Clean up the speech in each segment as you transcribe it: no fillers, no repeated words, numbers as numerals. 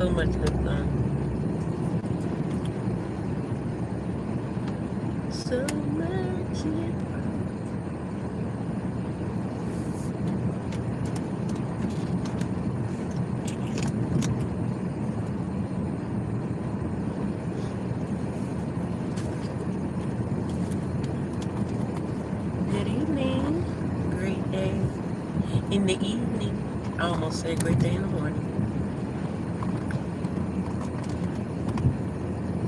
so much lip balm. So much lip balm. Good evening. Great day in the evening. I almost said great day in the morning.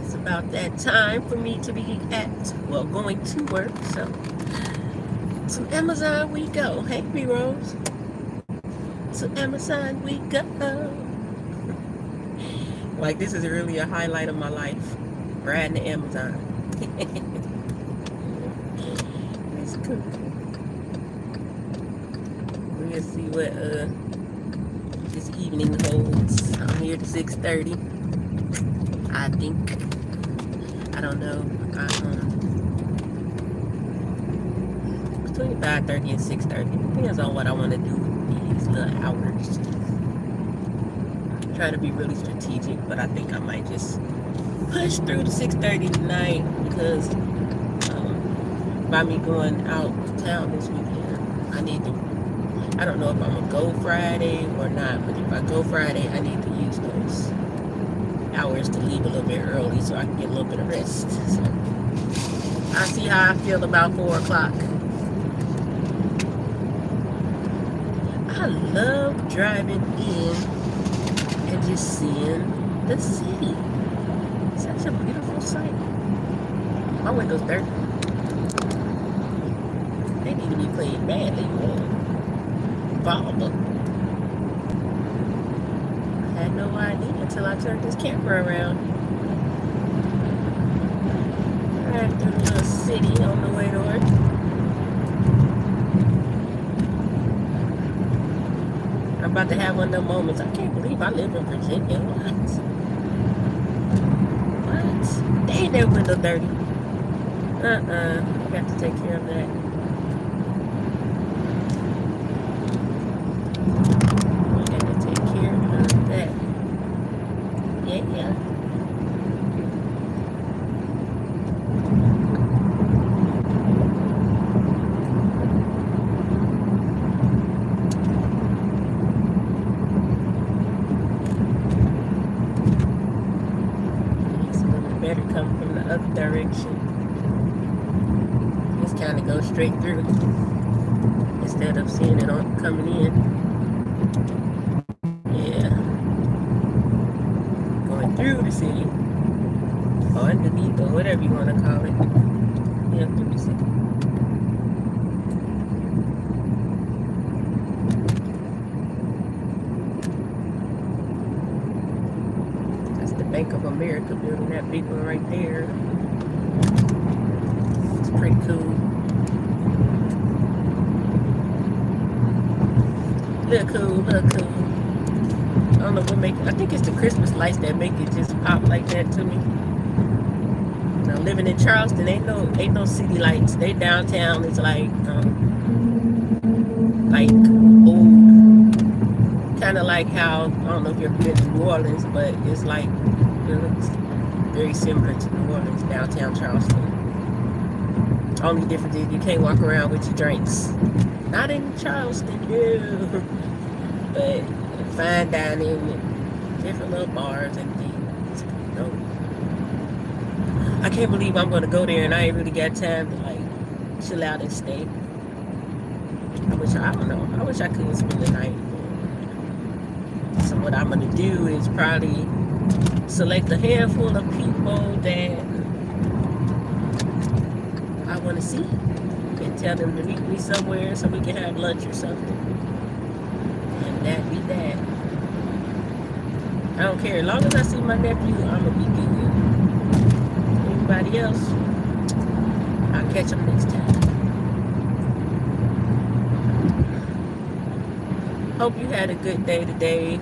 It's about that time for me to be going to work. So, to Amazon we go. Hey, B-Rose. To Amazon we go. Like, this is really a highlight of my life. Riding to Amazon. It's cool. We'll see what this evening holds. I'm here to 6:30. I think. I don't know. Between 5:30 and 6:30. Depends on what I want to do these little hours. Try to be really strategic, but I think I might just push through to 6:30 tonight because by me going out of town this weekend, I don't know if I'm gonna go Friday or not, but if I go Friday, I need to use those hours to leave a little bit early so I can get a little bit of rest. So I see how I feel about 4 o'clock. I love driving in and just seeing the city. Such a beautiful sight. My window's dirty. They need to be played badly. Volleyball. I had no idea until I turned this camera around. Right through the little city on the way to work. I'm about to have one of them moments. I can't believe I live in Virginia. What? They ain't that window dirty. I got to take care of that. I got to take care of that. Yeah. Better come from the other direction. Just kind of go straight through instead of seeing it on coming in. Yeah, going through the city or underneath or whatever you want to call it. Yeah, through the city. Bank of America building, that big one right there. It's pretty cool. Look cool. I don't know what I think it's the Christmas lights that make it just pop like that to me. Now living in Charleston, ain't no city lights. They downtown is like old. Kind of like how, I don't know if you've ever been to New Orleans, but it's like, it looks very similar to New Orleans, downtown Charleston. Only difference is you can't walk around with your drinks. Not in Charleston, no. But fine dining and different little bars and things. No. I can't believe I'm gonna go there and I ain't really got time to like chill out and stay. I wish I could spend the night. So what I'm gonna do is probably select a handful of people that I want to see and tell them to meet me somewhere so we can have lunch or something. And that be that. I don't care. As long as I see my nephew, I'm gonna be good. Anybody else, I'll catch them next time. Hope you had a good day today,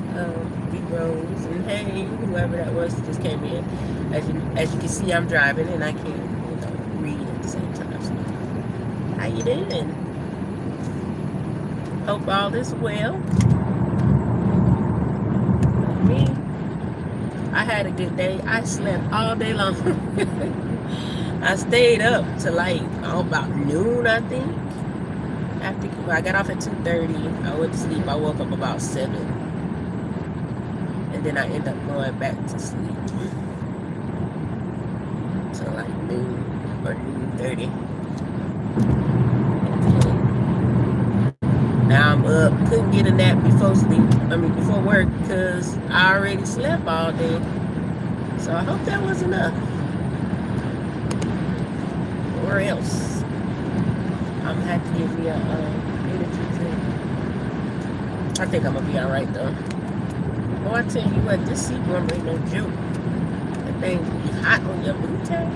B-Rose, and hey, whoever that was that just came in. As you can see, I'm driving and I can't, read at the same time. So, how you doing? Hope all is well. Me, I had a good day. I slept all day long. I stayed up till like about noon, I think. After I got off at 2:30, I went to sleep. I woke up about 7, and then I ended up going back to sleep till like noon or noon 30. Now I'm up. Couldn't get a nap before before work, because I already slept all day. So I hope that was enough. Or else I'm gonna have to give me a energy drink. I think I'm gonna be alright though. Oh, I tell you what, this seat warmer ain't no joke. That thing be hot on your boot tag.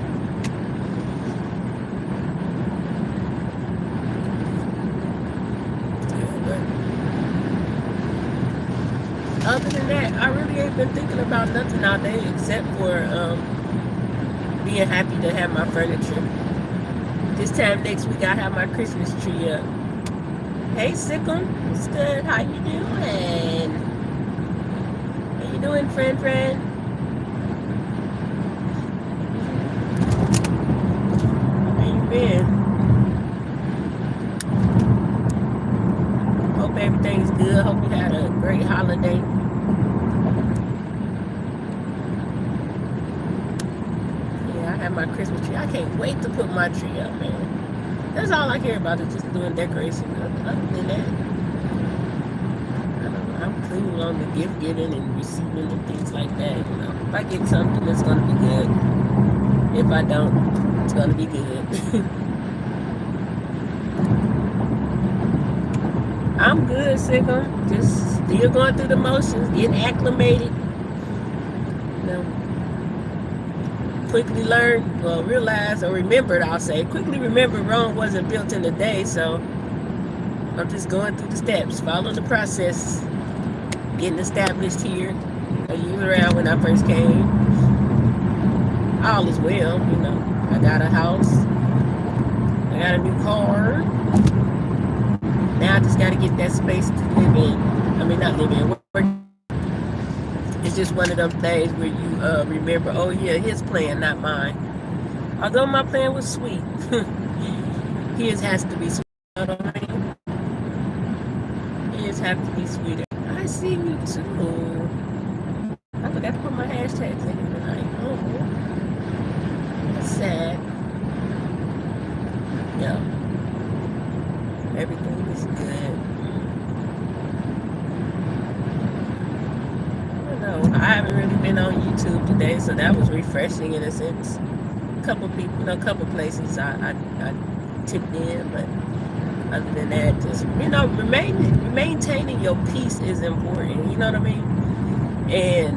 Other than that, I really ain't been thinking about nothing all day except for being happy to have my furniture. This time next week, I have my Christmas tree up. Hey, Sickle, what's good? How you doing? How you doing, friend? How you been? Hope everything's good. Hope you had a great holiday. My Christmas tree. I can't wait to put my tree up, man. That's all I care about, is just doing decoration. Other than that, I don't know, I'm cool on the gift giving and receiving and things like that. You know, if I get something, it's gonna be good. If I don't, it's gonna be good. I'm good, Sigma. Just still going through the motions, getting acclimated. You know. Quickly learned, well, realized or remembered, I'll say. Quickly remembered Rome wasn't built in a day, so I'm just going through the steps, following the process, getting established here. You were around when I first came. All is well, you know. I got a house. I got a new car. Now I just got to get that space to live in. I mean, not live in, work. It's just one of them things where you remember, oh yeah, his plan, not mine. Although my plan was sweet, his has to be sweet. His have to be sweeter. I see you too. I forgot to put my hashtags in here tonight. Oh, that's sad. Yeah, everything is good. I haven't really been on YouTube today, so that was refreshing in a sense. A couple people, a couple places I tipped in, but other than that, just, you know, maintaining your peace is important. You know what I mean? And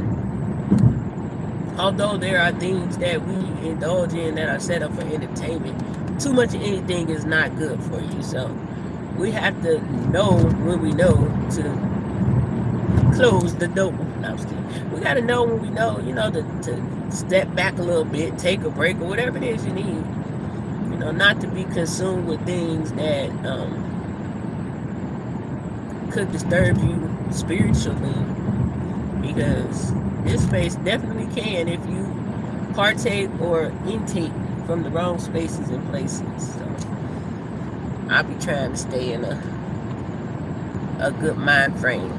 although there are things that we indulge in that are set up for entertainment, too much of anything is not good for you. So we have to know when we know to close the door. No, I'm just kidding. We got to know when we know, you know, to step back a little bit, take a break, or whatever it is you need. You know, not to be consumed with things that could disturb you spiritually, because this space definitely can if you partake or intake from the wrong spaces and places. So I'll be trying to stay in a good mind frame.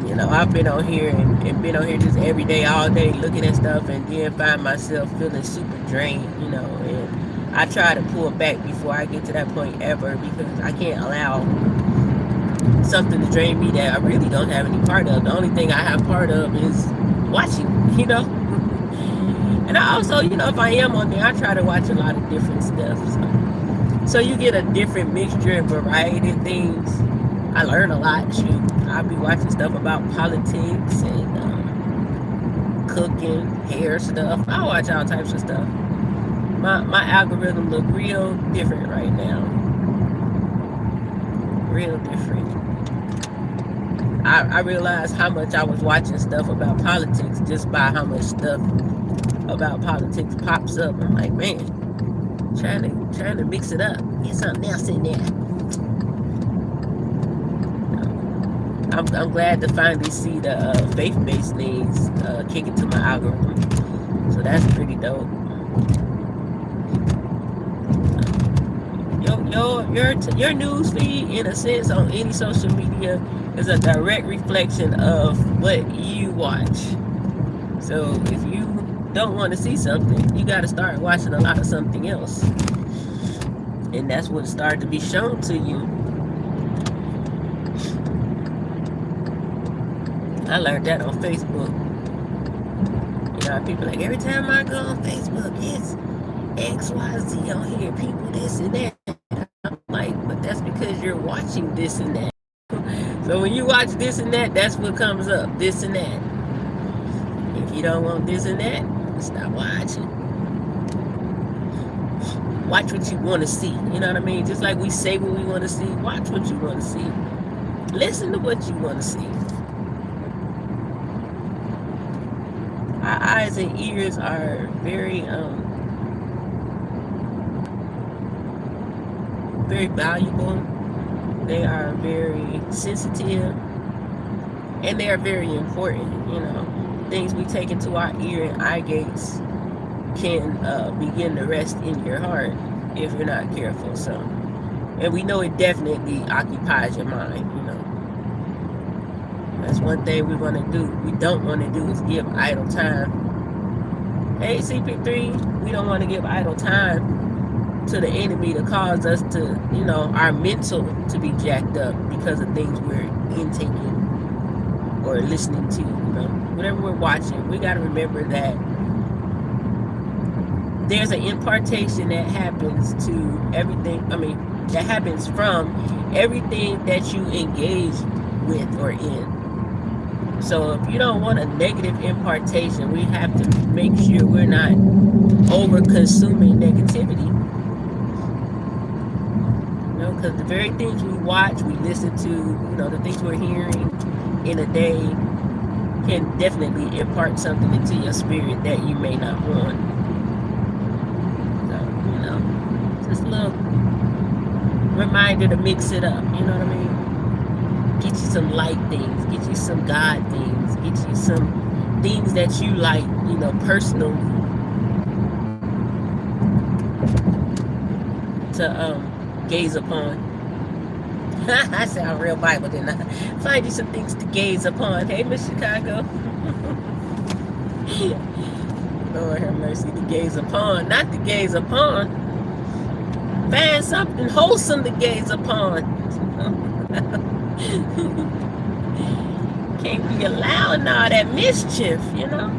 You know, I've been on here and been on here just every day, all day, looking at stuff, and then find myself feeling super drained, you know, and I try to pull back before I get to that point ever, because I can't allow something to drain me that I really don't have any part of. The only thing I have part of is watching, you know. And I also, you know, if I am on there, I try to watch a lot of different stuff. So you get a different mixture and variety of things. I learn a lot. Shoot, I'll be watching stuff about politics and cooking, hair stuff. I watch all types of stuff. My algorithm look real different right now. Real different. I realized how much I was watching stuff about politics just by how much stuff about politics pops up. I'm like, man, trying to mix it up, get something else in there. I'm glad to finally see the faith-based things kick into my algorithm. So that's pretty dope. Your news feed, in a sense, on any social media is a direct reflection of what you watch. So if you don't want to see something, you got to start watching a lot of something else, and that's what started to be shown to you. I learned that on Facebook. You know, people like, every time I go on Facebook, it's XYZ on here, people this and that. I'm like, but that's because you're watching this and that. So when you watch this and that, that's what comes up, this and that. If you don't want this and that, stop watching. Watch what you want to see. You know what I mean? Just like we say what we want to see, watch what you want to see. Listen to what you want to see. Our eyes and ears are very valuable. They are very sensitive, and they are very important. You know, things we take into our ear and eye gates can begin to rest in your heart if you're not careful. So, and we know it definitely occupies your mind. You know, that's one thing we want to do. We don't want to do is give idle time. Hey, CP3, we don't want to give idle time to the enemy to cause us to, you know, our mental to be jacked up because of things we're intaking or listening to, you know, whatever we're watching. We got to remember that there's an impartation that happens to everything. I mean, that happens from everything that you engage with or in. So if you don't want a negative impartation, we have to make sure we're not over consuming negativity. You know, because the very things we watch, we listen to, you know, the things we're hearing in a day can definitely impart something into your spirit that you may not want. So, you know, just a little reminder to mix it up, you know what I mean? Get you some light things, get you some God things, get you some things that you like, you know, personally, to gaze upon. I sound real Bible, didn't I? Find you some things to gaze upon. Hey, Miss Chicago. Lord have mercy, to gaze upon, not to gaze upon. Find something wholesome to gaze upon. Can't be allowing all that mischief, you know.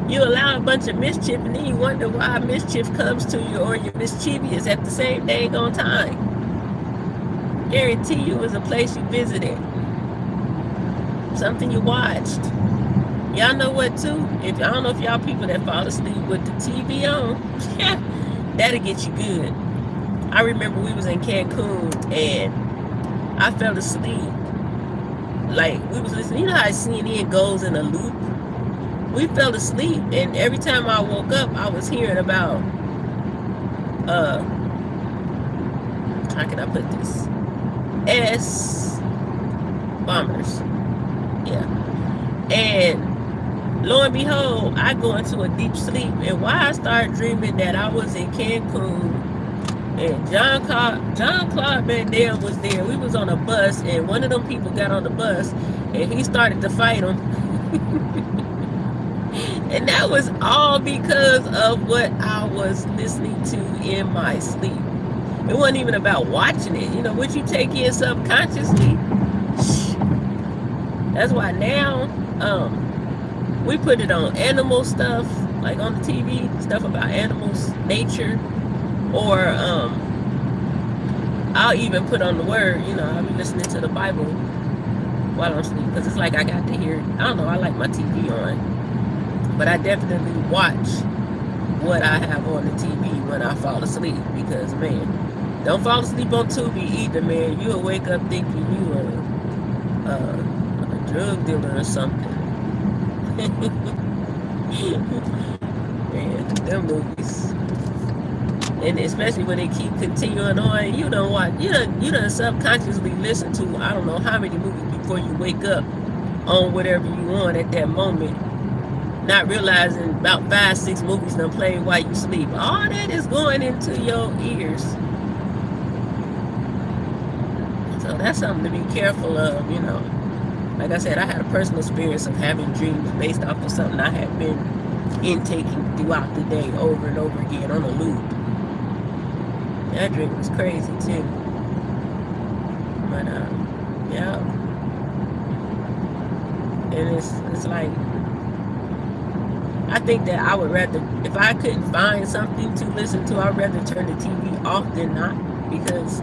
You allow a bunch of mischief, and then you wonder why mischief comes to you, or you're mischievous at the same dang on time. Guarantee you it was a place you visited, something you watched. Y'all know what too? If I don't know if y'all people that fall asleep with the TV on, that'll get you good. I remember we was in Cancun and I fell asleep. Like, we was listening, you know how CNN goes in a loop? We fell asleep, and every time I woke up, I was hearing about, how can I put this? S bombers. Yeah. And lo and behold, I go into a deep sleep, and why I start dreaming that I was in Cancun, and Jean-Claude Van Damme was there. We was on a bus, and one of them people got on the bus, and he started to fight him. And that was all because of what I was listening to in my sleep. It wasn't even about watching it. You know, what you take in subconsciously. That's why now we put it on animal stuff, like on the TV, stuff about animals, nature, or I'll even put on the word, you know, I'll be listening to the Bible while I'm asleep, because it's like I got to hear, I don't know, I like my TV on. But I definitely watch what I have on the TV when I fall asleep, because, man, don't fall asleep on Tubi either, man. You'll wake up thinking you are a drug dealer or something. Man, them movies, And especially when they keep continuing on, you don't watch, you don't subconsciously listen to I don't know how many movies before you wake up on whatever you want at that moment, not realizing about 5-6 movies done play while you sleep. All that is going into your ears. So that's something to be careful of, Like I said, I had a personal experience of having dreams based off of something I had been intaking throughout the day over and over again on a loop. That dream was crazy too. But yeah. And it's like, I think that I would rather, if I couldn't find something to listen to, I'd rather turn the TV off than not, because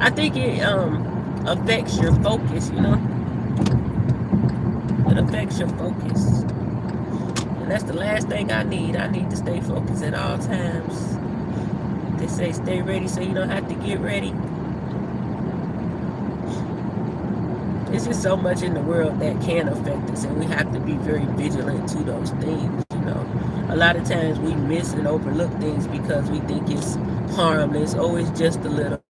I think it affects your focus, It affects your focus. And that's the last thing I need. I need to stay focused at all times. They say stay ready so you don't have to get ready. It's just so much in the world that can affect us, and we have to be very vigilant to those things, A lot of times we miss and overlook things because we think it's harmless. Oh, it's just a little.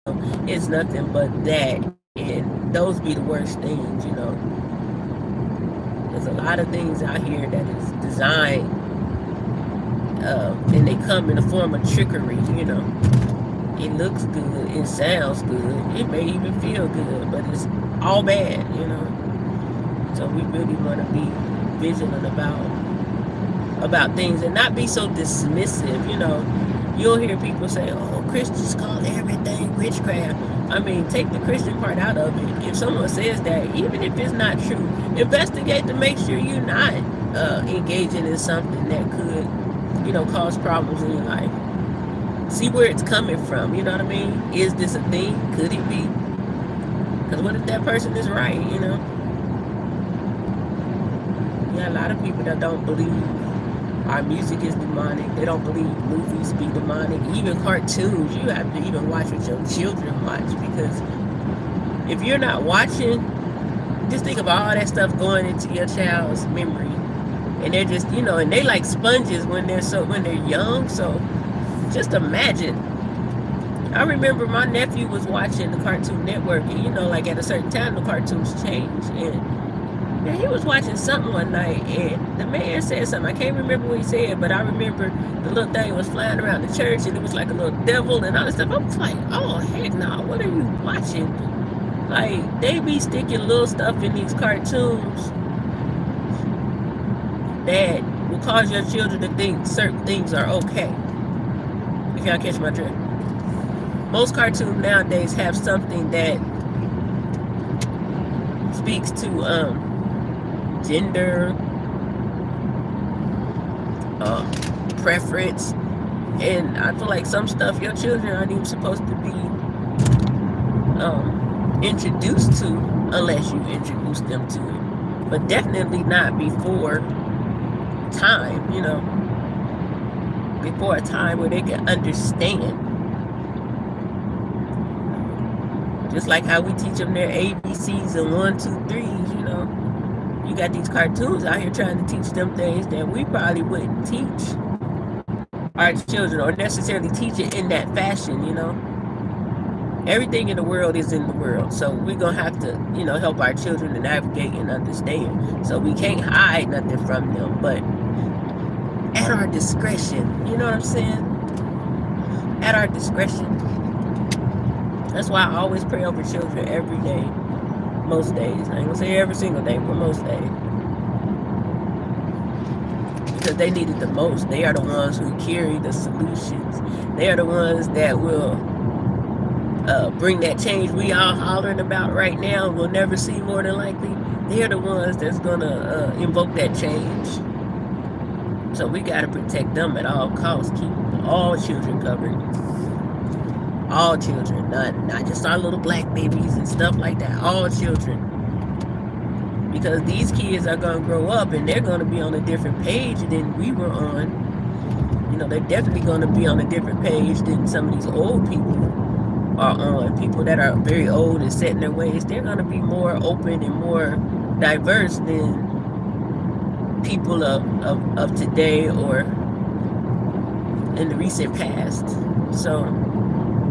It's nothing but that. And those be the worst things, There's a lot of things out here that is designed, and they come in the form of trickery, It looks good, it sounds good, it may even feel good, but it's all bad, So we really want to be vigilant about things and not be so dismissive, You'll hear people say, oh, Christians call everything witchcraft. I mean, take the Christian part out of it. If someone says that, even if it's not true, investigate to make sure you're not engaging in something that could, cause problems in your life. See where it's coming from, you know what I mean? Is this a thing? Could it be? Because what if that person is right, Yeah, a lot of people that don't believe our music is demonic. They don't believe movies be demonic. Even cartoons, you have to even watch what your children watch, because if you're not watching, just think of all that stuff going into your child's memory. And they're just, and they like sponges when they're young. So just imagine. I remember my nephew was watching the Cartoon Network, and like at a certain time the cartoons change, and he was watching something one night, and the man said something. I can't remember what he said, but I remember the little thing was flying around the church, and it was like a little devil and all this stuff. I was like, oh heck no, what are you watching? Like, they be sticking little stuff in these cartoons that will cause your children to think certain things are okay. If y'all catch my drift. Most cartoons nowadays have something that speaks to gender, preference, and I feel like some stuff your children aren't even supposed to be introduced to unless you introduce them to it, but definitely not before time, before a time where they can understand. Just like how we teach them their ABCs and 1, 2, 3s, You got these cartoons out here trying to teach them things that we probably wouldn't teach our children, or necessarily teach it in that fashion, Everything in the world is in the world. So we're going to have to, help our children to navigate and understand. So we can't hide nothing from them, but at our discretion, you know what I'm saying? At our discretion. That's why I always pray over children every day. Most days. I ain't gonna say every single day, but most days. Because they need it the most. They are the ones who carry the solutions. They are the ones that will bring that change we all hollering about right now. We'll never see, more than likely. They are the ones that's gonna invoke that change. So we gotta protect them at all costs. Keep all children covered. All children, not just our little black babies and stuff like that. All children. Because these kids are going to grow up and they're going to be on a different page than we were on. They're definitely going to be on a different page than some of these old people are on. People that are very old and set in their ways, they're going to be more open and more diverse than people of today, or in the recent past. So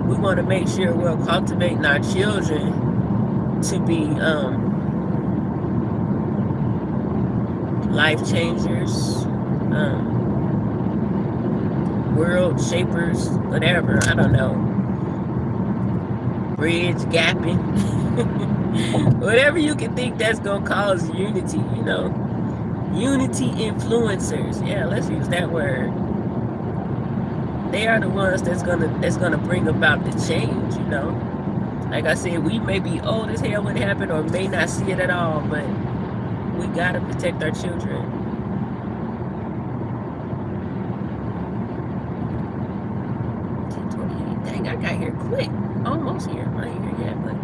we want to make sure we're cultivating our children to be life changers, world shapers, whatever. I don't know. Bridge gapping. Whatever you can think that's going to cause unity, you know. Unity influencers. Yeah, let's use that word. They are the ones that's gonna bring about the change, you know. Like I said, we may be old as hell when it happened or may not see it at all, but we gotta protect our children. Dang, I got here quick. Almost here. I ain't here yet, but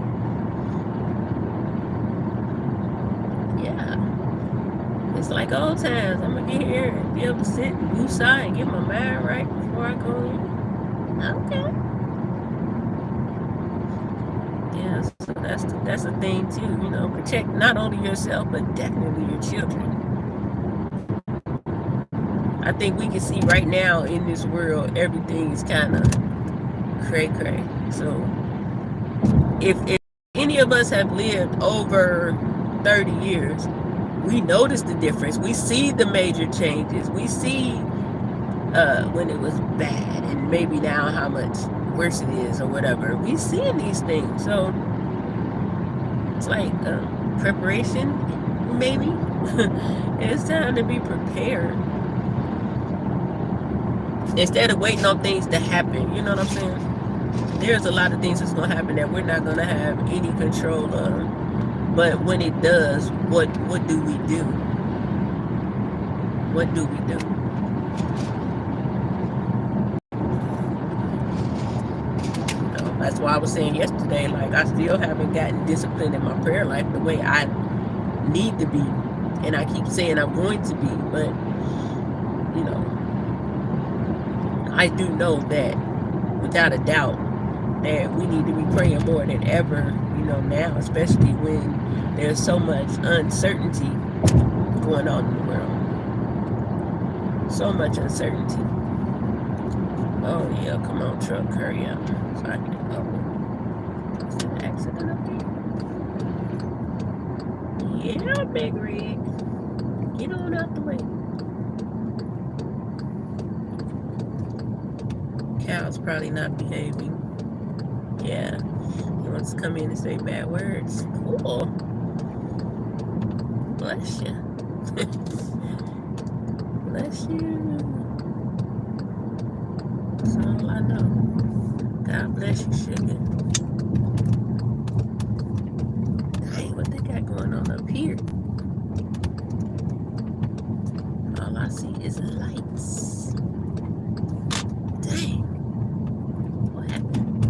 yeah. It's like old times. I'm gonna get here and be able to sit and woosah and get my mind right before I go in. Okay. Yeah, so that's a thing too, you know, protect not only yourself but definitely your children. I think we can see right now in this world everything is kind of cray-cray. So if any of us have lived over 30 years, we notice the difference. We see the major changes. We see when it was bad and maybe now how much worse it is or whatever. We see these things. So it's like preparation, maybe. It's time to be prepared. Instead of waiting on things to happen, you know what I'm saying? There's a lot of things that's going to happen that we're not going to have any control of. But when it does, what do we do? What do we do? That's why I was saying yesterday, like, I still haven't gotten disciplined in my prayer life the way I need to be. And I keep saying I'm going to be, but, you know, I do know that, without a doubt, that we need to be praying more than ever, you know, now, especially when there's so much uncertainty going on in the world. So much uncertainty. Oh, yeah, come on, truck, hurry up. So I can go. Is there an accident up there? Yeah, big rig. Get on out the way. Cow's probably not behaving. Yeah, he wants to come in and say bad words. Cool. Bless you. Bless you. That's all I know. God bless you, sugar. Dang, what they got going on up here? All I see is lights. Dang. What happened?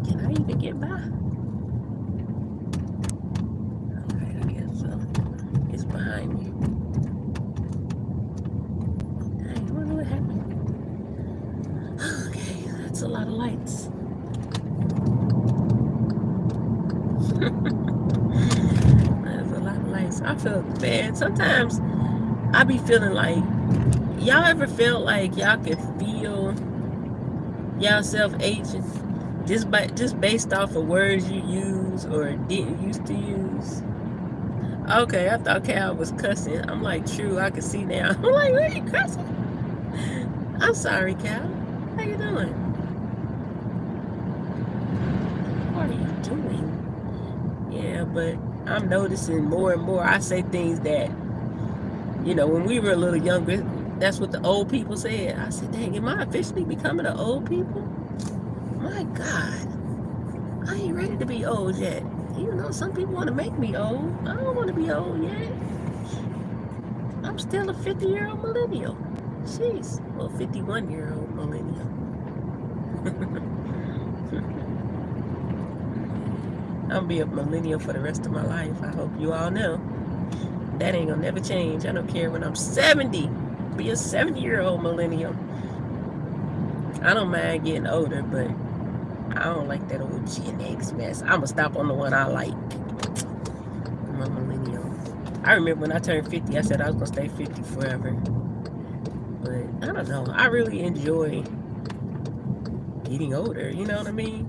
Can I even get by? Okay, I guess so. It's behind me. Dang, I wonder what happened. Okay, that's a lot of lights. That's a lot of lights. I feel bad. Sometimes I be feeling like, y'all ever felt like y'all can feel yourself aging just based off of words you use or didn't used to use? Okay, I thought Cal was cussing. I'm like, true, I can see now. I'm like, where you cussing? I'm sorry, Cal. How you doing? What are you doing? Yeah, but I'm noticing more and more. I say things that, you know, when we were a little younger, that's what the old people said. I said, dang, am I officially becoming the old people? My God, I ain't ready to be old yet. You know, some people want to make me old. I don't want to be old yet. I'm still a 50-year-old millennial. Jeez, well, 51-year-old millennial. I'm gonna be a millennial for the rest of my life. I hope you all know. That ain't gonna never change. I don't care when I'm 70. Be a 70-year-old millennial. I don't mind getting older, but I don't like that old Gen X mess. I'm gonna stop on the one I like. I'm a millennial. I remember when I turned 50, I said I was gonna stay 50 forever. But I don't don't know. I really enjoy getting older. You know what I mean?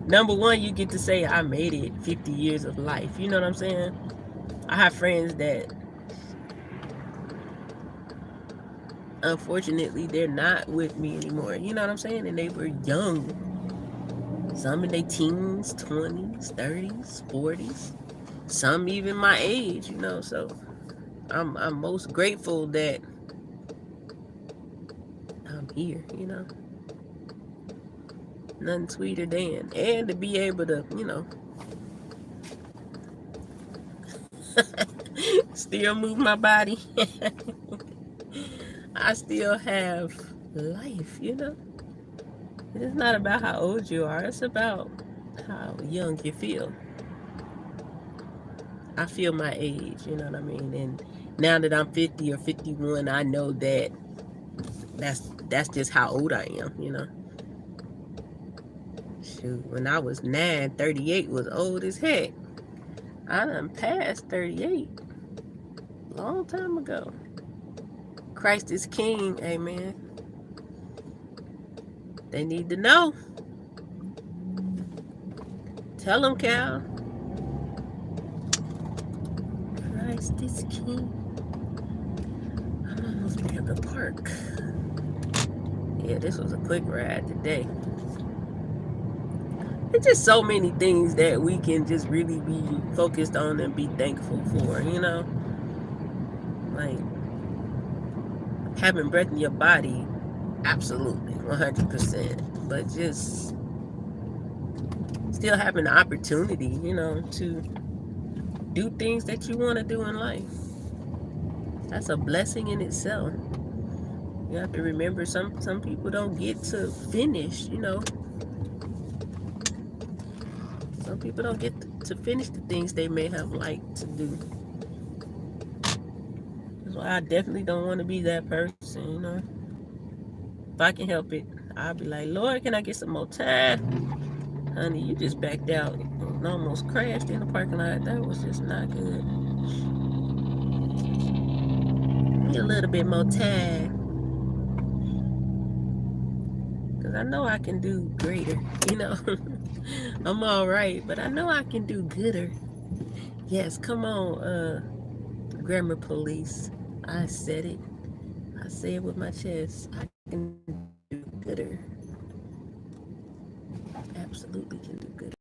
Number one, you get to say I made it 50 years of life. You know what I'm saying? I have friends that unfortunately they're not with me anymore. You know what I'm saying? And they were young. Some in their teens, 20s, 30s, 40s. Some even my age, you know. So I'm most grateful that I'm here, you know. Nothing sweeter than. And to be able to, you know, still move my body. I still have life, you know. It's not about how old you are, it's about how young you feel. I feel my age, you know what I mean? And now that I'm 50 or 51, I know that that's just how old I am, you know. Shoot, when I was 9, 38 was old as heck. I done passed 38 long time ago. Christ is King, amen. They need to know. Tell them, Cal. Christ is King. I'm almost at the park. Yeah, this was a quick ride today. There's just so many things that we can just really be focused on and be thankful for, you know? Like, having breath in your body, absolutely, 100%. But just still having the opportunity, you know, to do things that you want to do in life. That's a blessing in itself. You have to remember some people don't get to finish, you know. Some people don't get to finish the things they may have liked to do. That's why I definitely don't want to be that person, you know. If I can help it, I'll be like, Lord, can I get some more time? Honey, you just backed out and almost crashed in the parking lot. That was just not good. Need a little bit more time. Because I know I can do greater, you know. I'm all right, but I know I can do gooder. Yes, come on, grammar police. I said it. I say it with my chest. I can do gooder. Absolutely can do gooder.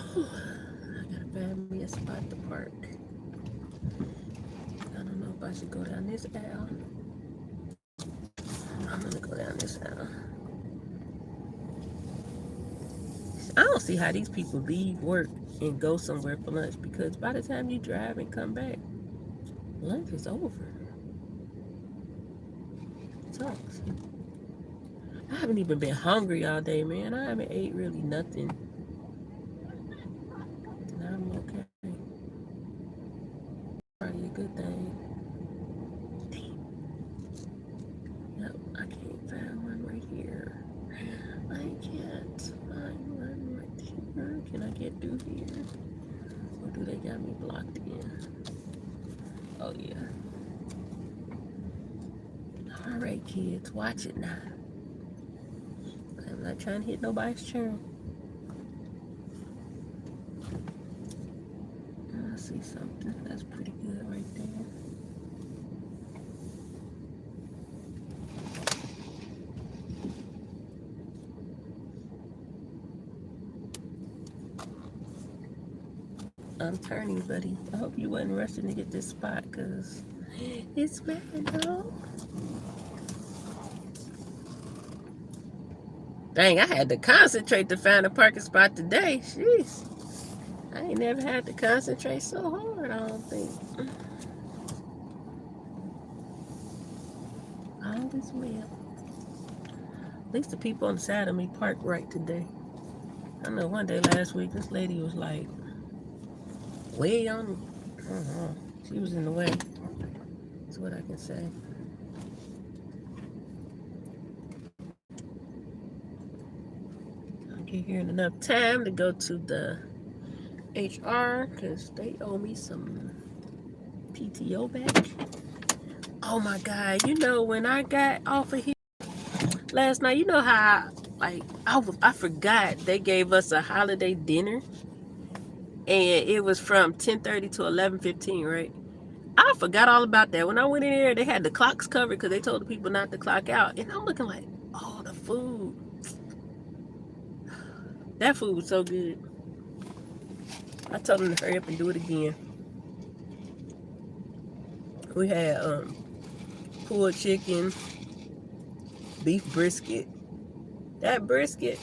I gotta find me a spot to park. I don't know if I should go down this aisle. I'm gonna go down this aisle. I don't see how these people leave work and go somewhere for lunch, because by the time you drive and come back, lunch is over. It sucks. I haven't even been hungry all day, man. I haven't ate really nothing. And I'm okay. Probably a good thing. Yep, I can't find one right here. I can't find one right here. Can I get through here? Or do they got me blocked in? Oh, yeah. All right, kids, watch it now. I'm not trying to hit nobody's churn. I see something. That's pretty good right there. I'm turning, buddy. I hope you wasn't rushing to get this spot, because it's random. Dang, I had to concentrate to find a parking spot today. Jeez. I ain't never had to concentrate so hard, I don't think. All is well. At least the people on the side of me parked right today. I know one day last week, this lady was like, way on, I don't know, she was in the way. That's what I can say. I'll get here in enough time to go to the HR, because they owe me some PTO back. Oh my God! You know when I got off of here last night, you know how I forgot they gave us a holiday dinner, and it was from 10:30 to 11:15, right? I forgot all about that. When I went in there, they had the clocks covered because they told the people not to clock out, and I'm looking like, oh, the food. That food was so good. I told them to hurry up and do it again. We had pulled chicken, beef brisket. That brisket.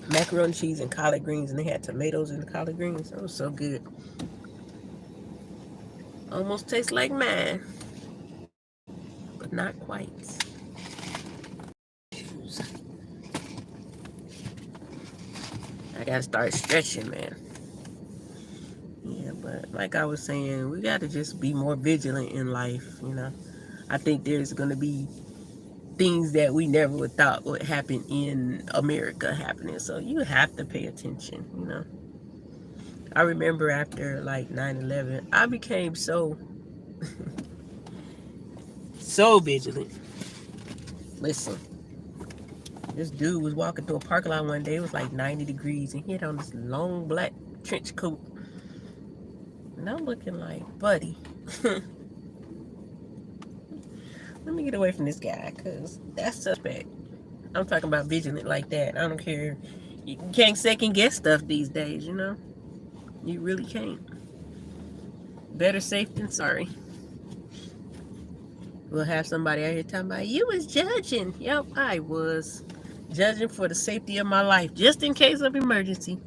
Macaroni cheese and collard greens, and they had tomatoes in the collard greens. That was so good. Almost tastes like mine, but not quite. I gotta start stretching, man. Yeah, but like I was saying, we gotta just be more vigilant in life, you know. I think there's gonna be things that we never would thought would happen in America happening. So you have to pay attention, you know. I remember after like 9/11, I became so vigilant. Listen, this dude was walking through a parking lot one day. It was like 90 degrees, and he had on this long black trench coat. And I'm looking like, buddy, let me get away from this guy, because that's suspect. I'm talking about vigilant like that. I don't care. You can't second guess stuff these days, you know? You really can't. Better safe than sorry. We'll have somebody out here talking about, you was judging. Yep, I was. Judging for the safety of my life, just in case of emergency.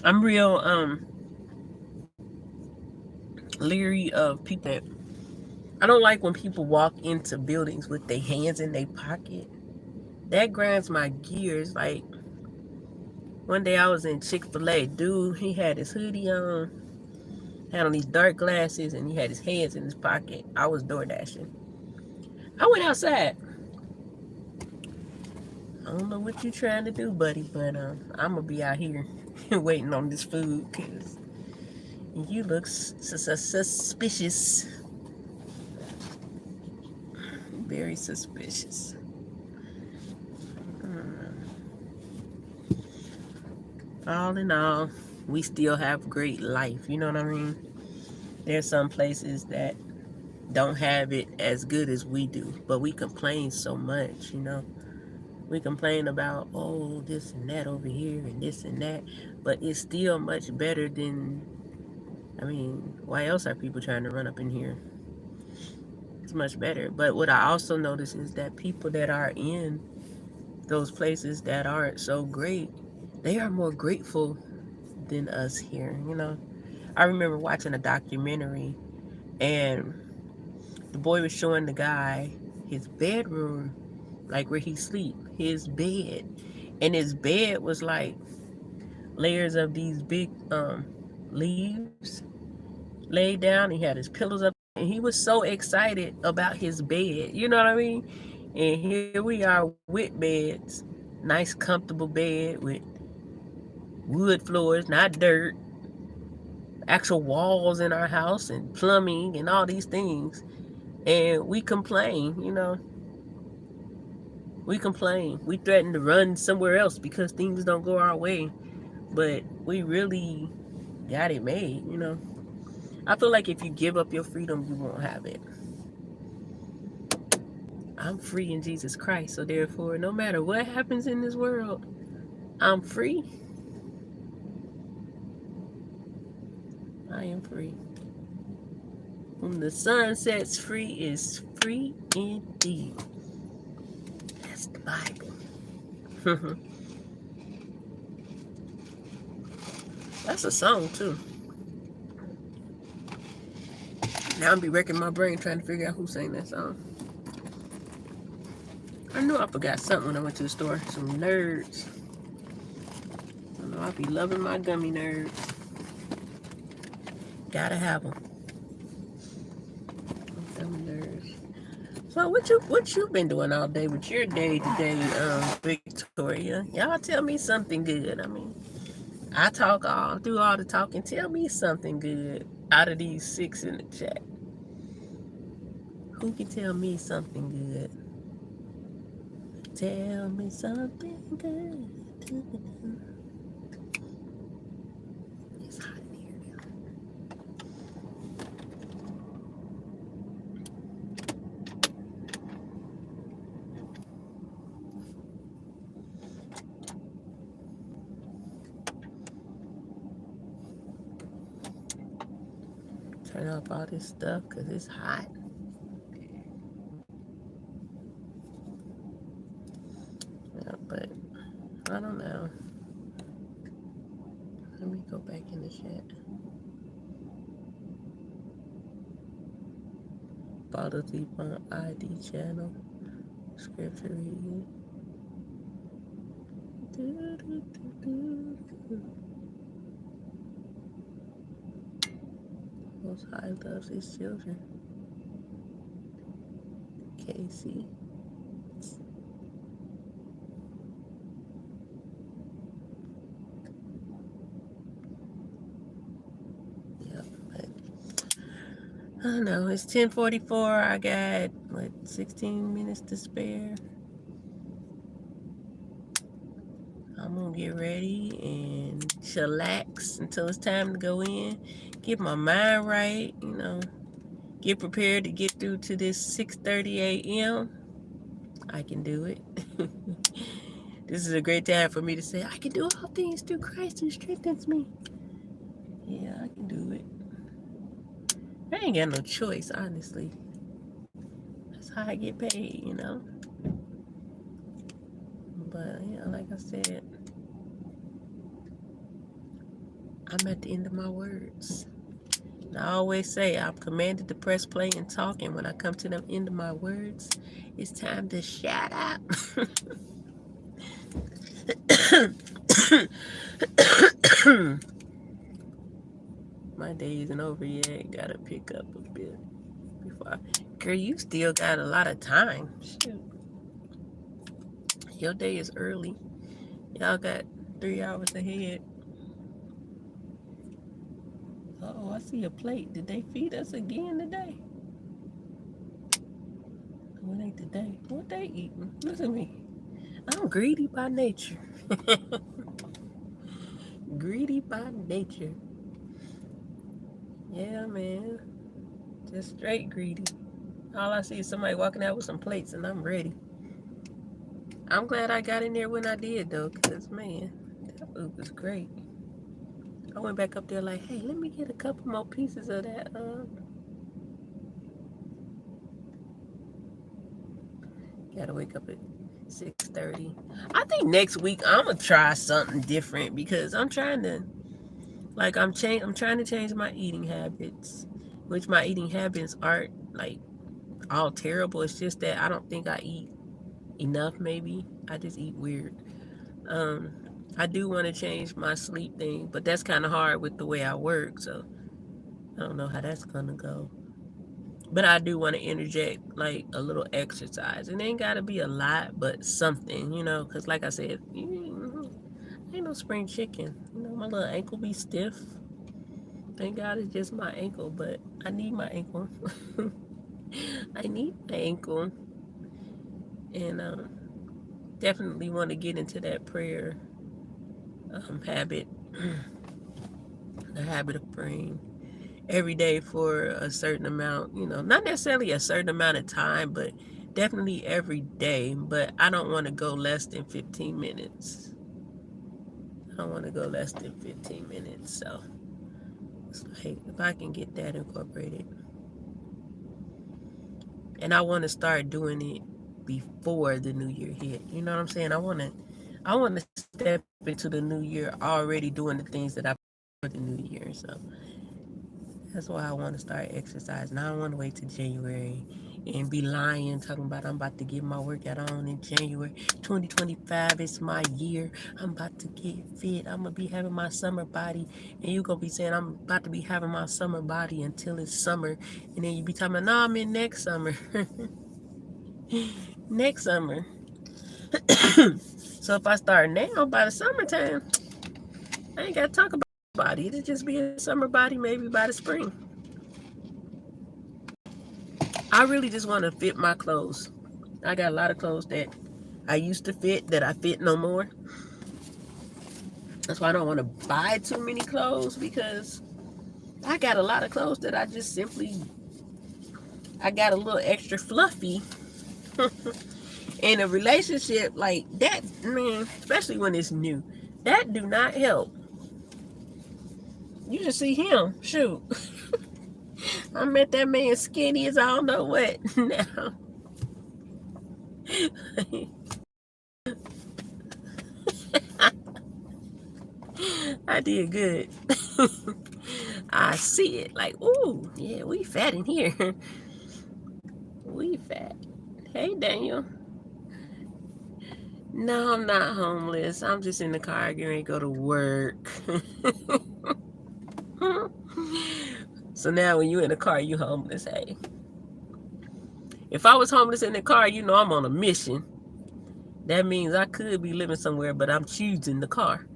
I'm real leery of people that I don't like when people walk into buildings with their hands in their pocket. That grinds my gears. Like one day I was in Chick-fil-A, dude, he had his hoodie on, had on these dark glasses, and he had his hands in his pocket. I was door dashing. I went outside. I don't know what you're trying to do, buddy, but I'm gonna be out here waiting on this food because you look suspicious. Very suspicious. All in all, we still have great life. You know what I mean? There's some places that don't have it as good as we do, but we complain so much, you know? We complain about, oh, this and that over here and this and that, but it's still much better than, I mean, why else are people trying to run up in here? It's much better. But what I also notice is that people that are in those places that aren't so great, they are more grateful than us here, you know? I remember watching a documentary, and the boy was showing the guy his bedroom, like where he sleep, his bed, and his bed was like layers of these big leaves laid down. He had his pillows up, and he was so excited about his bed, you know what I mean? And here we are with beds, nice comfortable bed with wood floors, not dirt, actual walls in our house and plumbing and all these things, and we complain, you know. We complain. We threaten to run somewhere else because things don't go our way. But we really got it made, you know. I feel like if you give up your freedom, you won't have it. I'm free in Jesus Christ. So therefore, no matter what happens in this world, I'm free. I am free. Whom the sun sets free is free indeed. That's the Bible. That's a song too. Now I'll be wrecking my brain trying to figure out who sang that song. I knew I forgot something when I went to the store. Some nerds. I know I'll be loving my gummy nerds. Gotta have them. Gummy nerds. So what you been doing all day with your day to day, Victoria? Y'all tell me something good. I mean, I talk all do all the talking. Tell me something good out of these 6 in the chat. Who can tell me something good? Tell me something good. It's hot in here. Turn off all this stuff because it's hot. Yeah, but I don't know. Let me go back in the chat. Follow Deep on ID channel. Scripture reading. Most High loves his children. Casey. Yep, but I don't know. It's 10:44. I got 16 minutes to spare. I'm gonna get ready and chillax until it's time to go in. Get my mind right, get prepared to get through to this 6:30 a.m. I can do it. This is a great time for me to say, I can do all things through Christ who strengthens me. Yeah, I can do it. I ain't got no choice, honestly. That's how I get paid, But, like I said, I'm at the end of my words. And I always say I'm commanded to press play and talk, and when I come to the end of my words, it's time to shut up. My day isn't over yet. Gotta pick up a bit before. Girl, you still got a lot of time. Shoot. Your day is early. Y'all got 3 hours ahead. Oh, I see a plate. Did they feed us again today? What ain't today? What they eating? Look at me. I'm greedy by nature. Greedy by nature. Yeah, man. Just straight greedy. All I see is somebody walking out with some plates and I'm ready. I'm glad I got in there when I did, though, because, man, that food was great. I went back up there like, hey, let me get a couple more pieces of that. Gotta wake up at 6:30. I think next week I'm gonna try something different because I'm trying to, I'm trying to change my eating habits, which my eating habits aren't like all terrible. It's just that I don't think I eat enough. Maybe I just eat weird. I do want to change my sleep thing, but that's kind of hard with the way I work. So I don't know how that's gonna go. But I do want to interject like a little exercise. It ain't got to be a lot, but something, because like I said, ain't no spring chicken. My little ankle be stiff. Thank God it's just my ankle, but I need my ankle. I need my ankle. And definitely want to get into that prayer habit, the habit of praying every day for a certain amount, not necessarily a certain amount of time, but definitely every day. But I don't want to go less than 15 minutes. I don't want to go less than 15 minutes. So it's like if I can get that incorporated. And I want to start doing it before the new year hit. You know what I'm saying? I want to step into the new year already doing the things that I for the new year. So that's why I want to start exercising. I don't want to wait till January and be lying, talking about I'm about to get my workout on in January. 2025 is my year. I'm about to get fit. I'm going to be having my summer body. And you're going to be saying I'm about to be having my summer body until it's summer. And then you be talking about, no, I'm in next summer. Next summer. So if I start now, by the summertime, I ain't got to talk about body. It'll just be a summer body, maybe by the spring. I really just want to fit my clothes. I got a lot of clothes that I used to fit that I fit no more. That's why I don't want to buy too many clothes, because I got a lot of clothes that I just simply, I got a little extra fluffy. In a relationship like that, man, especially when it's new, that do not help. You just see him, shoot. I met that man skinny as I don't know what now. I did good. I see it like, ooh, yeah, we fat in here. We fat. Hey, Daniel. No, I'm not homeless. I'm just in the car getting ready to go to work. So now when you in the car, you homeless, hey. If I was homeless in the car, you know I'm on a mission. That means I could be living somewhere, but I'm choosing the car.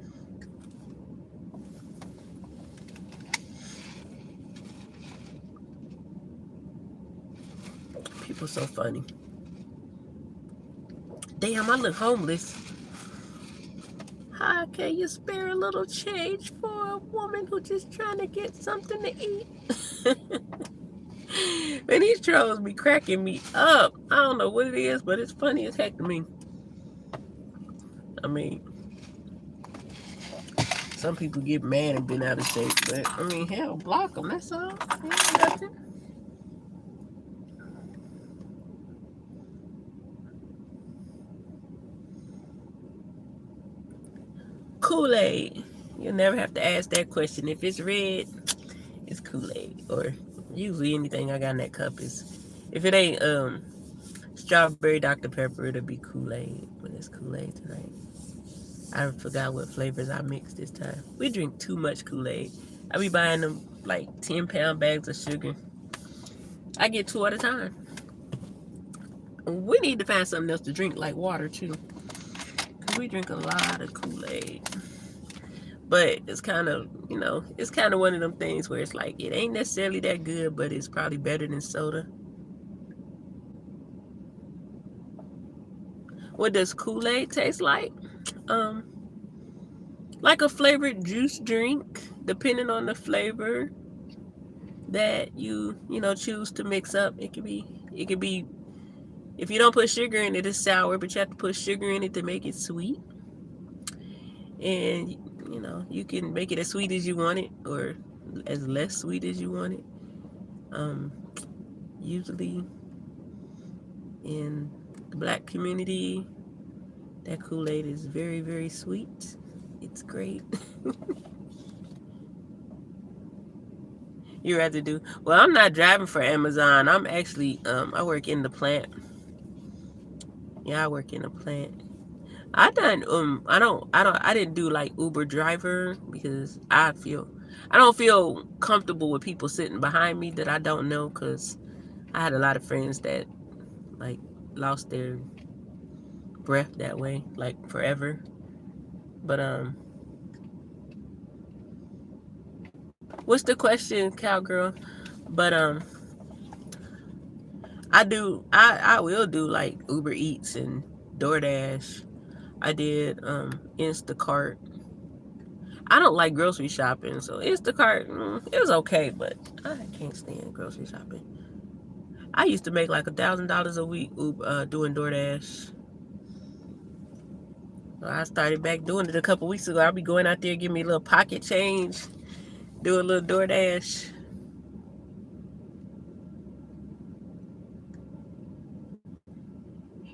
People so funny. Damn, I look homeless. How can you spare a little change for a woman who just trying to get something to eat? Man, these trolls be cracking me up. I don't know what it is, but it's funny as heck to me. I mean, some people get mad and been out of shape, but I mean, hell, block them, that's all. Ain't nothing. Kool-Aid. You'll never have to ask that question. If it's red, it's Kool-Aid. Or usually anything I got in that cup is, if it ain't strawberry Dr. Pepper, it'll be Kool-Aid. But it's Kool-Aid tonight. I forgot what flavors I mixed this time. We drink too much Kool-Aid. I be buying them like 10-pound bags of sugar. I get 2 at a time. We need to find something else to drink, like water too. Because we drink a lot of Kool-Aid. But it's kind of, you know, it's kind of one of them things where it's like, it ain't necessarily that good, but it's probably better than soda. What does Kool-Aid taste like? Like a flavored juice drink, depending on the flavor that you choose to mix up. It could be, if you don't put sugar in it, it's sour, but you have to put sugar in it to make it sweet. And you can make it as sweet as you want it, or as less sweet as you want it. Usually in the Black community, that Kool-Aid is very, very sweet. It's great. You rather do? Well, I'm not driving for Amazon. I'm actually, I work in the plant. Yeah, I work in a plant. I didn't do like Uber driver, because I don't feel comfortable with people sitting behind me that I don't know, because I had a lot of friends that like lost their breath that way, like forever. But what's the question, cowgirl? But I will do like Uber Eats and DoorDash. I did Instacart. I don't like grocery shopping, so Instacart, it was okay, but I can't stand grocery shopping. I used to make like $1,000 a week doing DoorDash. So I started back doing it a couple weeks ago. I'll be going out there, give me a little pocket change, do a little DoorDash.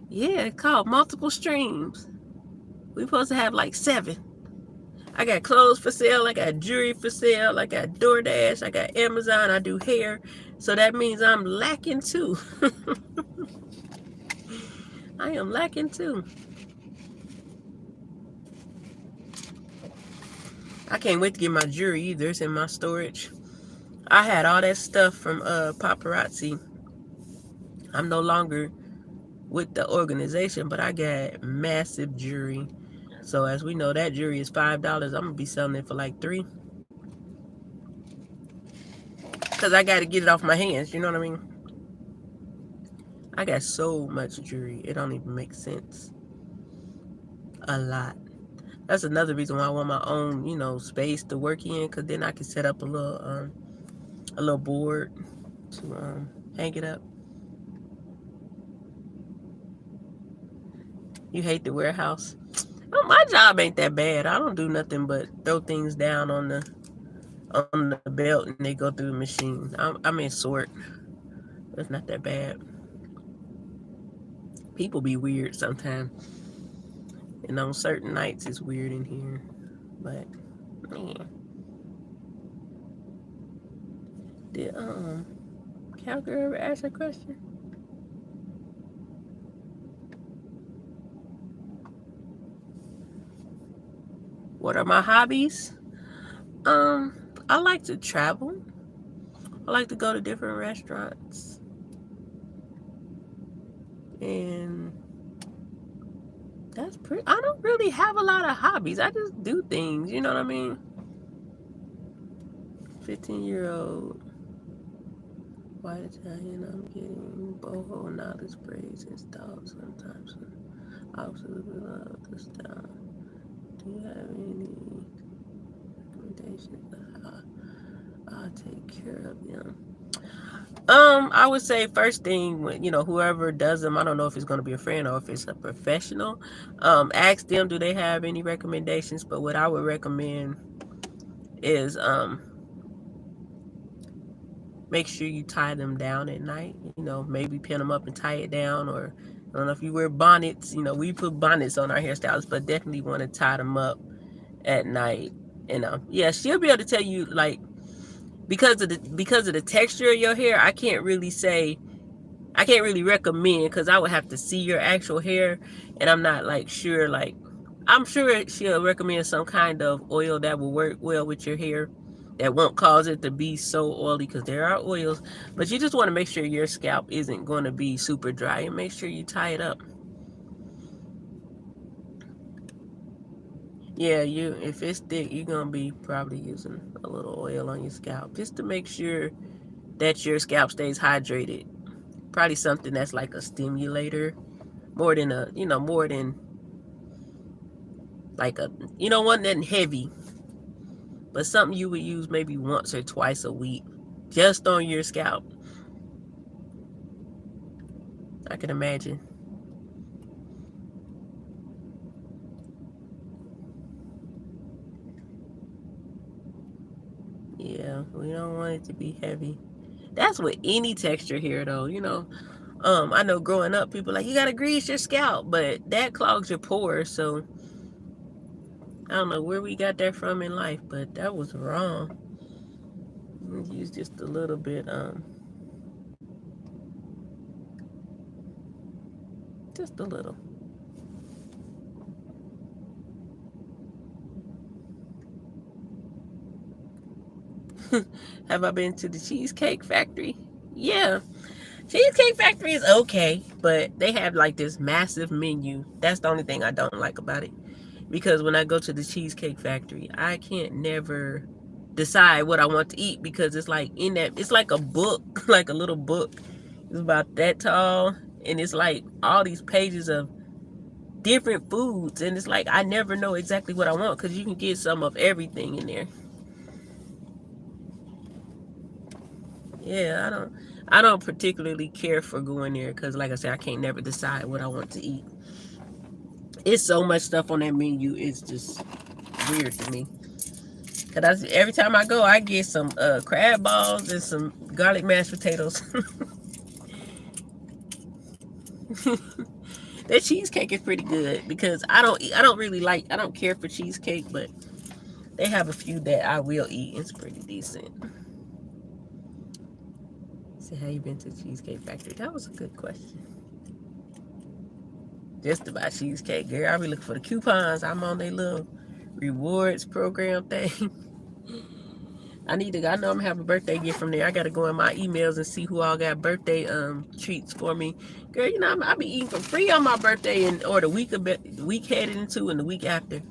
Yeah, it's called multiple streams. We supposed to have like 7. I got clothes for sale, I got jewelry for sale, I got DoorDash, I got Amazon, I do hair. So that means I'm lacking too. I am lacking too. I can't wait to get my jewelry either. It's in my storage. I had all that stuff from paparazzi. I'm no longer with the organization, but I got massive jewelry. So as we know, that jewelry is $5. I'm gonna be selling it for like $3, cause I got to get it off my hands. You know what I mean? I got so much jewelry, it don't even make sense. A lot. That's another reason why I want my own, space to work in, cause then I can set up a little board to hang it up. You hate the warehouse? Oh, my job ain't that bad. I don't do nothing but throw things down on the belt and they go through the machine. I'm in sort. It's not that bad. People be weird sometimes, and on certain nights it's weird in here. But man, did Cowgirl ever ask a question? What are my hobbies? I like to travel. I like to go to different restaurants. And that's pretty. I don't really have a lot of hobbies. I just do things, you know what I mean? 15-year-old white Italian, I'm getting boho knowledge braids installed sometimes. I absolutely love this style. Do you have any recommendations of how I'll take care of them? I would say first thing, whoever does them, I don't know if it's going to be a friend or if it's a professional. Ask them, do they have any recommendations? But what I would recommend is make sure you tie them down at night. Maybe pin them up and tie it down. Or I don't know if you wear bonnets. We put bonnets on our hairstyles, but definitely want to tie them up at night. And yeah, she'll be able to tell you, like, because of the texture of your hair, I can't really recommend, because I would have to see your actual hair, and I'm not like sure. Like, I'm sure she'll recommend some kind of oil that will work well with your hair, that won't cause it to be so oily, because there are oils, but you just want to make sure your scalp isn't going to be super dry, and make sure you tie it up. Yeah, if it's thick, you're gonna be probably using a little oil on your scalp just to make sure that your scalp stays hydrated. Probably something that's like a stimulator, more than like one that's heavy, but something you would use maybe once or twice a week, just on your scalp. I can imagine. Yeah, we don't want it to be heavy. That's with any texture here, though. I know growing up, people like, you gotta grease your scalp, but that clogs your pores. So I don't know where we got that from in life, but that was wrong. Use just a little bit, just a little. Have I been to the Cheesecake Factory? Yeah. Cheesecake Factory is okay, but they have like this massive menu. That's the only thing I don't like about it. Because when I go to the Cheesecake Factory, I can't never decide what I want to eat, because it's like it's like a book, like a little book. It's about that tall, and it's like all these pages of different foods, and it's like I never know exactly what I want, because you can get some of everything in there. Yeah, I don't particularly care for going there, because like I said, I can't never decide what I want to eat. It's so much stuff on that menu, it's just weird to me. Cause every time I go, I get some crab balls and some garlic mashed potatoes. That cheesecake is pretty good, because I don't care for cheesecake, but they have a few that I will eat. It's pretty decent. So, have you been to Cheesecake Factory? That was a good question. Just about cheesecake, girl. I be looking for the coupons. I'm on their little rewards program thing. I know I'm gonna have a birthday gift from there. I gotta go in my emails and see who all got birthday treats for me. Girl, you know I'll be eating for free on my birthday or the week headed into and the week after.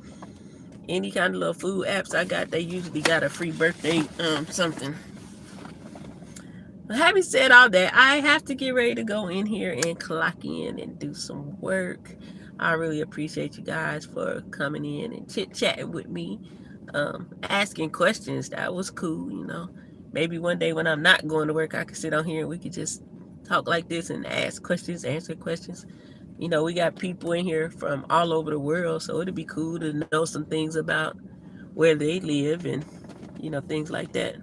Any kind of little food apps I got, they usually got a free birthday something. But having said all that, I have to get ready to go in here and clock in and do some work. I really appreciate you guys for coming in and chit-chatting with me, asking questions. That was cool, you know. Maybe one day when I'm not going to work, I could sit on here and we could just talk like this and ask questions, answer questions. You know, we got people in here from all over the world, so it'd be cool to know some things about where they live and, you know, things like that.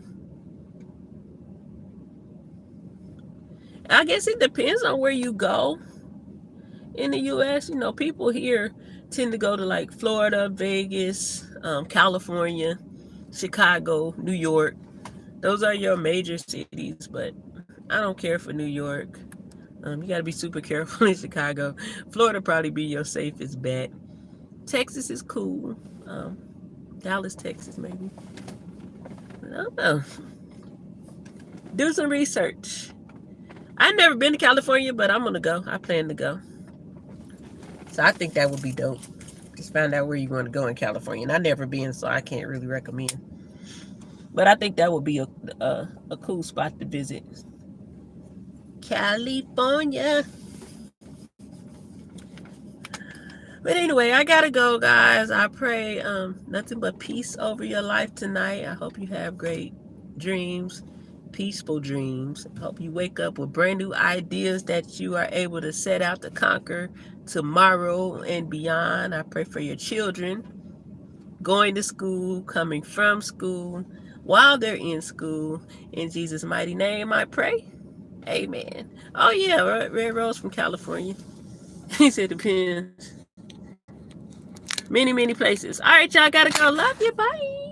I guess it depends on where you go in the U.S. You know, people here tend to go to like Florida, Vegas, California, Chicago, New York. Those are your major cities, but I don't care for New York. You got to be super careful in Chicago. Florida probably be your safest bet. Texas is cool. Dallas, Texas, maybe. I don't know. Do some research. I've never been to California, but I'm going to go. I plan to go. So I think that would be dope. Just find out where you want to go in California. And I've never been, so I can't really recommend. But I think that would be a cool spot to visit. California. But anyway, I gotta go, guys. I pray nothing but peace over your life tonight. I hope you have great dreams, peaceful dreams. I hope you wake up with brand new ideas that you are able to set out to conquer tomorrow and beyond. I pray for your children going to school, coming from school, while they're in school. In Jesus' mighty name, I pray. Amen. Oh yeah, Red Rose from California. He said depends. Many places. All right, y'all gotta go. Love you. Bye.